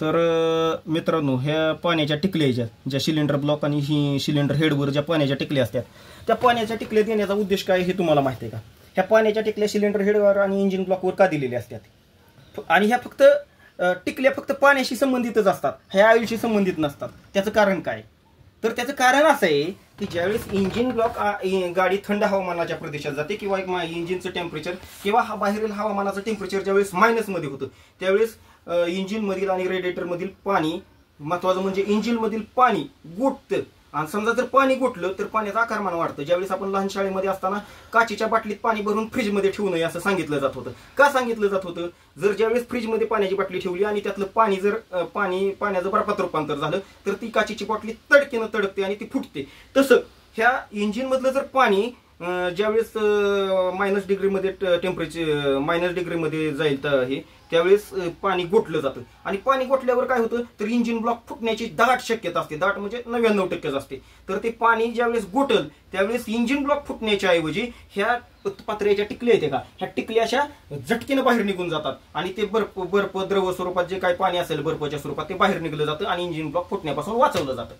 तर मित्रांनो, ह्या पाण्याच्या टिकल्या ज्या सिलेंडर ब्लॉक आणि ही सिलेंडर हेडवर ज्या पाण्याच्या टिकल्या असतात, त्या पाण्याच्या टिकल्या देण्याचा उद्देश काय हे तुम्हाला माहिती आहे का? ह्या पाण्याच्या टिकल्या सिलेंडर हेडवर आणि इंजिन ब्लॉकवर का दिलेल्या असतात? आणि ह्या फक्त टिकल्या फक्त पाण्याशी संबंधितच असतात, ह्या ऑइलशी संबंधित नसतात. त्याचं कारण काय? तर त्याचं कारण असं आहे की ज्यावेळेस इंजिन ब्लॉक गाडी थंड हवामानाच्या प्रदेशात जाते किंवा इंजिनचं टेम्परेचर किंवा बाहेरील हवामानाचं टेम्परेचर ज्यावेळेस मायनसमध्ये होतं, त्यावेळेस इंजिनमधील आणि रेडिएटरमधील पाणी, महत्वाचं म्हणजे इंजिनमधील पाणी गोठतं. आणि समजा जर पाणी गोठलं तर पाण्याचं आकारमान वाढतं. ज्यावेळेस आपण लहान शाळेमध्ये असताना काचेच्या बाटलीत पाणी भरून फ्रीजमध्ये ठेवू नये असं सांगितलं जात होतं. का सांगितलं जात होतं? जर ज्यावेळेस फ्रीजमध्ये पाण्याची बाटली ठेवली आणि त्यातलं पाणी जर पाण्याचं बर्फात रूपांतर झालं तर ती काचेची बाटली तडकेनं तडकते आणि ती फुटते. तसं ह्या इंजिनमधलं जर पाणी ज्यावेळेस मायनस डिग्रीमध्ये टेम्परेचर मायनस डिग्रीमध्ये जाईल तर हे त्यावेळेस पाणी गोठलं जातं. आणि पाणी गोठल्यावर काय होतं तर इंजिन ब्लॉक फुटण्याची दाट शक्यता असते. दाट म्हणजे 99% असते. तर ते पाणी ज्यावेळेस गोठल त्यावेळेस इंजिन ब्लॉक फुटण्याच्या ऐवजी ह्या पात्र्याच्या टिकल्या येते का, ह्या टिकल्या अशा झटकीनं बाहेर निघून जातात आणि ते बर्फ द्रव स्वरूपात जे काही पाणी असेल बर्फाच्या स्वरूपात ते बाहेर निघलं जातं आणि इंजिन ब्लॉक फुटण्यापासून वाचवलं जातं.